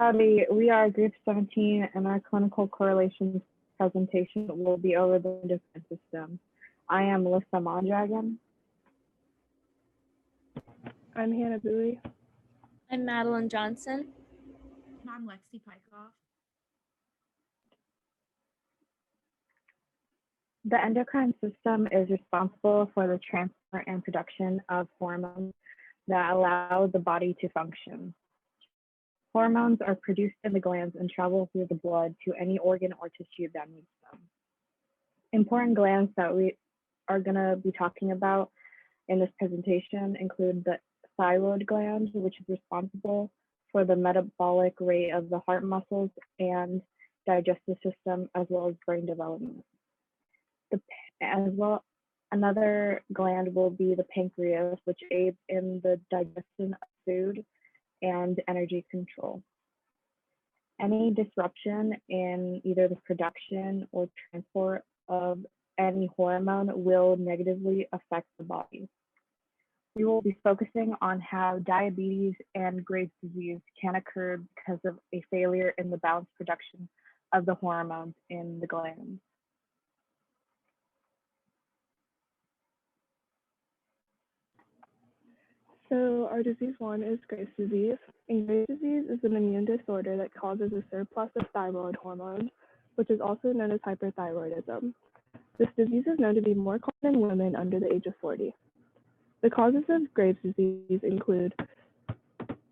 Howdy, we are Group 17, and our clinical correlations presentation will be over the endocrine system. I am Melissa Mondragon. I'm Hannah Bowie. I'm Madeline Johnson. And I'm Lexi Pykoff. The endocrine system is responsible for the transfer and production of hormones that allow the body to function. Hormones are produced in the glands and travel through the blood to any organ or tissue that needs them. Important glands that we are going to be talking about in this presentation include the thyroid gland, which is responsible for the metabolic rate of the heart muscles and digestive system, as well as brain development. Another gland will be the pancreas, which aids in the digestion of food and energy control. Any disruption in either the production or transport of any hormone will negatively affect the body. We will be focusing on how diabetes and Graves' disease can occur because of a failure in the balanced production of the hormones in the glands. So our disease one is Graves' disease. And Graves' disease is an immune disorder that causes a surplus of thyroid hormone, which is also known as hyperthyroidism. This disease is known to be more common in women under the age of 40. The causes of Graves' disease include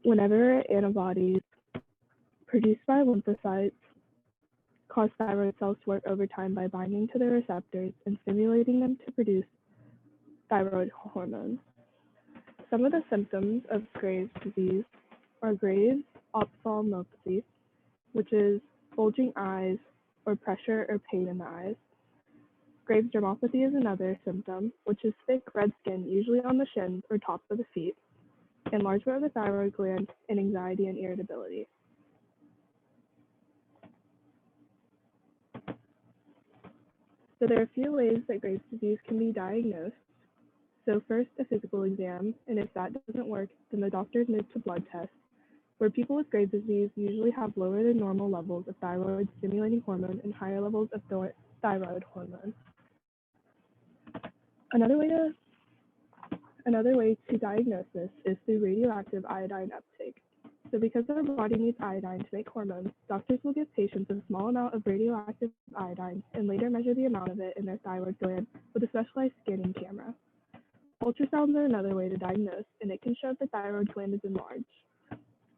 whenever antibodies produced by lymphocytes cause thyroid cells to work overtime by binding to their receptors and stimulating them to produce thyroid hormones. Some of the symptoms of Graves' disease are Graves' ophthalmopathy, which is bulging eyes or pressure or pain in the eyes. Graves' dermopathy is another symptom, which is thick red skin, usually on the shins or tops of the feet, enlargement of the thyroid gland, and anxiety and irritability. So there are a few ways that Graves' disease can be diagnosed. So first, a physical exam, and if that doesn't work, then the doctors move to blood tests, where people with Graves' disease usually have lower than normal levels of thyroid stimulating hormone and higher levels of thyroid hormone. Another way to diagnose this is through radioactive iodine uptake. So because our body needs iodine to make hormones, doctors will give patients a small amount of radioactive iodine and later measure the amount of it in their thyroid gland with a specialized scanning camera. Ultrasounds are another way to diagnose, and it can show if the thyroid gland is enlarged.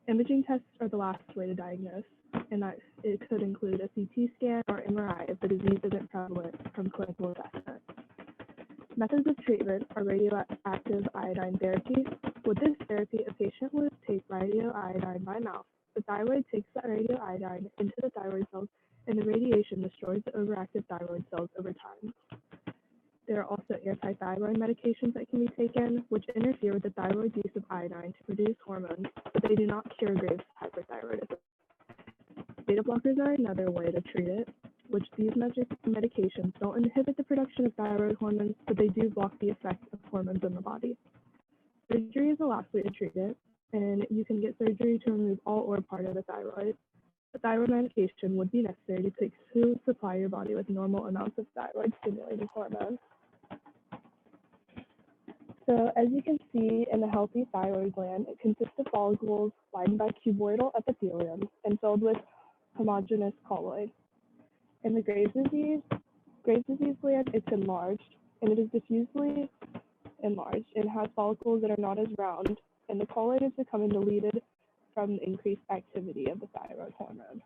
Imaging tests are the last way to diagnose, and that it could include a CT scan or MRI if the disease isn't prevalent from clinical assessment. Methods of treatment are radioactive iodine therapy. With this therapy, a patient would take radioiodine by mouth. The thyroid takes that radioiodine into the thyroid cells, and the radiation destroys the overactive thyroid cells over time. There are also anti-thyroid medications that can be taken, which interfere with the thyroid use of iodine to produce hormones, but they do not cure Graves' hyperthyroidism. Beta blockers are another way to treat it, which these medications don't inhibit the production of thyroid hormones, but they do block the effect of hormones in the body. Surgery is the last way to treat it, and you can get surgery to remove all or part of the thyroid. The thyroid medication would be necessary to supply your body with normal amounts of thyroid-stimulating hormones. So as you can see in the healthy thyroid gland, it consists of follicles lined by cuboidal epithelium and filled with homogeneous colloid. In the Graves' disease gland, it's enlarged, and it is diffusely enlarged and has follicles that are not as round, and the colloid is becoming deleted from the increased activity of the thyroid hormone.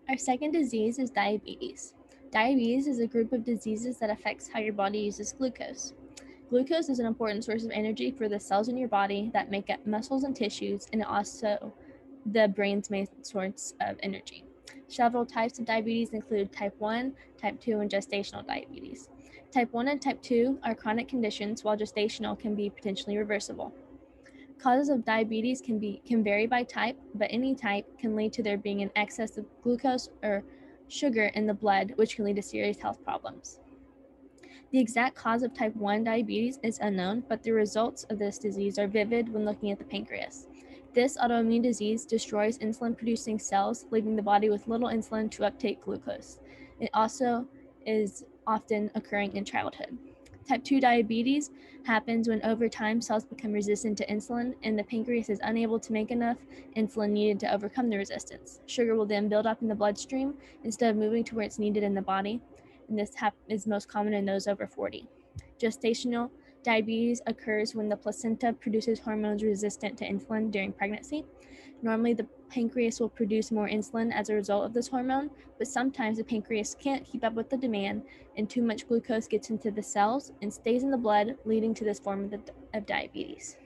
Our second disease is diabetes. Diabetes is a group of diseases that affects how your body uses glucose. Glucose is an important source of energy for the cells in your body that make up muscles and tissues, and also the brain's main source of energy. Several types of diabetes include type 1, type 2, and gestational diabetes. Type 1 and type 2 are chronic conditions, while gestational can be potentially reversible. Causes of diabetes can vary by type, but any type can lead to there being an excess of glucose or sugar in the blood, which can lead to serious health problems. The exact cause of type 1 diabetes is unknown, but the results of this disease are vivid when looking at the pancreas. This autoimmune disease destroys insulin producing cells, leaving the body with little insulin to uptake glucose. It also is often occurring in childhood. Type 2 diabetes happens when over time cells become resistant to insulin and the pancreas is unable to make enough insulin needed to overcome the resistance. Sugar will then build up in the bloodstream instead of moving to where it's needed in the body, and this is most common in those over 40. Gestational diabetes occurs when the placenta produces hormones resistant to insulin during pregnancy. Normally, the pancreas will produce more insulin as a result of this hormone, but sometimes the pancreas can't keep up with the demand and too much glucose gets into the cells and stays in the blood, leading to this form of diabetes.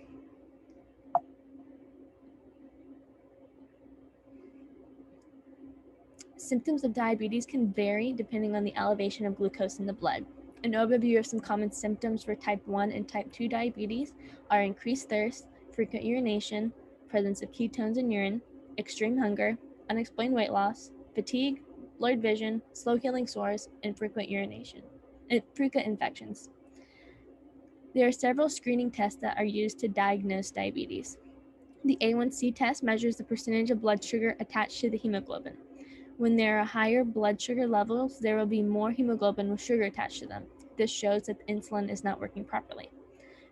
Symptoms of diabetes can vary depending on the elevation of glucose in the blood. An overview of some common symptoms for type 1 and type 2 diabetes are increased thirst, frequent urination, presence of ketones in urine, extreme hunger, unexplained weight loss, fatigue, blurred vision, slow healing sores, and frequent infections. There are several screening tests that are used to diagnose diabetes. The A1C test measures the percentage of blood sugar attached to the hemoglobin. When there are higher blood sugar levels, there will be more hemoglobin with sugar attached to them. This shows that the insulin is not working properly.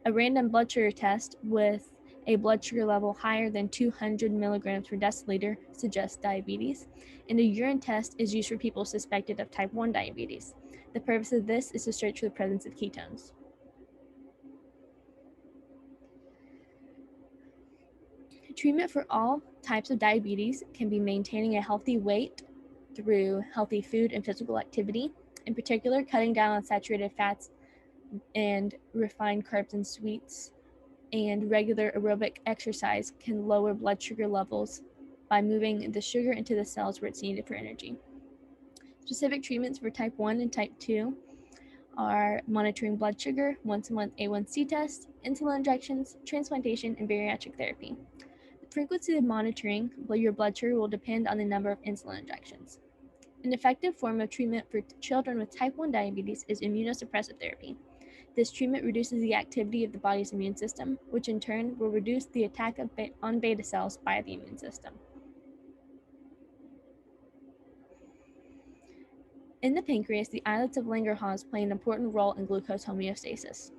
A random blood sugar test with a blood sugar level higher than 200 milligrams per deciliter suggests diabetes, and a urine test is used for people suspected of type 1 diabetes. The purpose of this is to search for the presence of ketones. Treatment for all types of diabetes can be maintaining a healthy weight through healthy food and physical activity. In particular, cutting down on saturated fats and refined carbs and sweets, and regular aerobic exercise can lower blood sugar levels by moving the sugar into the cells where it's needed for energy. Specific treatments for type 1 and type 2 are monitoring blood sugar, once-a-month A1C test, insulin injections, transplantation, and bariatric therapy. The frequency of monitoring your blood sugar will depend on the number of insulin injections. An effective form of treatment for children with type 1 diabetes is immunosuppressive therapy. This treatment reduces the activity of the body's immune system, which in turn will reduce the attack on beta cells by the immune system. In the pancreas, the islets of Langerhans play an important role in glucose homeostasis.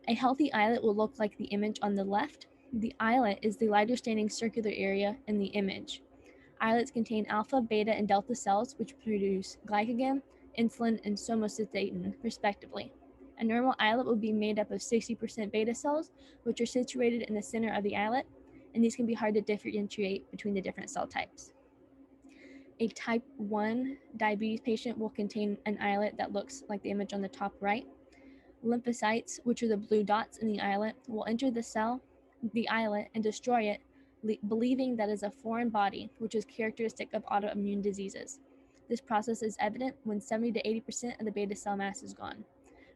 A healthy islet will look like the image on the left. The islet is the lighter staining circular area in the image. Islets contain alpha, beta, and delta cells, which produce glycogen, insulin, and somatostatin, respectively. A normal islet will be made up of 60% beta cells, which are situated in the center of the islet, and these can be hard to differentiate between the different cell types. A type 1 diabetes patient will contain an islet that looks like the image on the top right. Lymphocytes, which are the blue dots in the islet, will enter the islet, and destroy it, believing that is a foreign body, which is characteristic of autoimmune diseases. This process is evident when 70 to 80% of the beta cell mass is gone.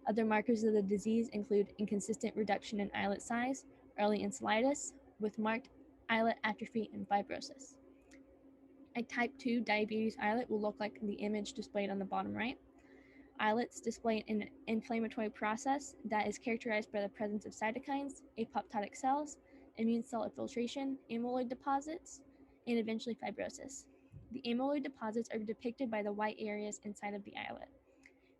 Other markers of the disease include inconsistent reduction in islet size, early encephalitis, with marked islet atrophy and fibrosis. A type 2 diabetes islet will look like the image displayed on the bottom right. Islets display an inflammatory process that is characterized by the presence of cytokines, apoptotic cells, immune cell infiltration, amyloid deposits, and eventually fibrosis. The amyloid deposits are depicted by the white areas inside of the islet.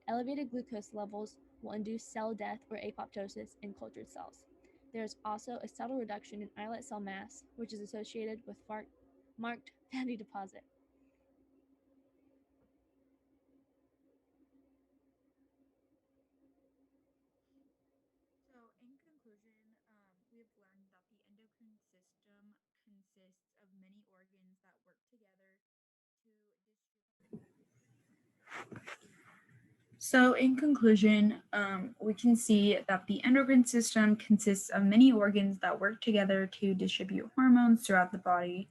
Elevated glucose levels will induce cell death or apoptosis in cultured cells. There is also a subtle reduction in islet cell mass, which is associated with marked fatty deposit. So, in conclusion, we have learned that the endocrine system consists of many organs that work together to distribute. So, in conclusion, we can see that the endocrine system consists of many organs that work together to distribute hormones throughout the body.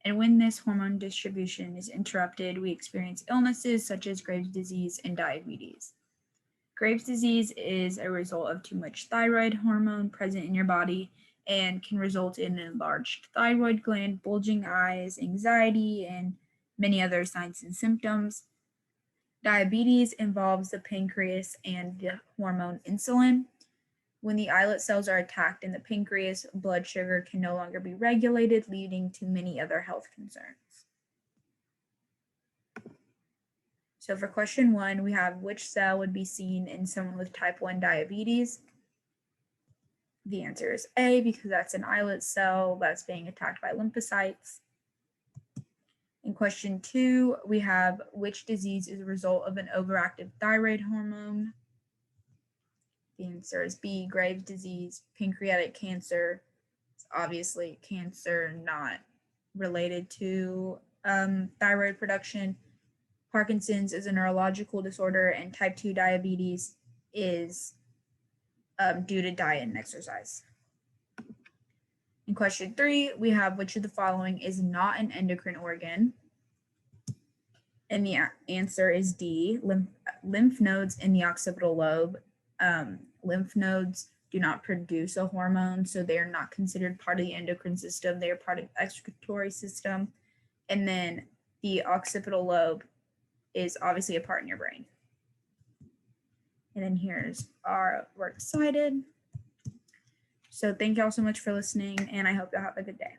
And when this hormone distribution is interrupted, we experience illnesses such as Graves' disease and diabetes. Graves' disease is a result of too much thyroid hormone present in your body and can result in an enlarged thyroid gland, bulging eyes, anxiety, and many other signs and symptoms. Diabetes involves the pancreas and the hormone insulin. When the islet cells are attacked in the pancreas, blood sugar can no longer be regulated, leading to many other health concerns. So for question 1, we have which cell would be seen in someone with type 1 diabetes? The answer is A, because that's an islet cell that's being attacked by lymphocytes. In question 2, we have which disease is a result of an overactive thyroid hormone? The answer is B, Graves' disease. Pancreatic cancer. It's obviously cancer not related to thyroid production. Parkinson's is a neurological disorder, and type 2 diabetes is due to diet and exercise. In question 3, we have which of the following is not an endocrine organ? And the answer is D, lymph nodes in the occipital lobe. Lymph nodes do not produce a hormone, so they are not considered part of the endocrine system. They are part of the excretory system. And then the occipital lobe is obviously a part in your brain. And then here's our works cited. So thank y'all so much for listening, and I hope y'all have a good day.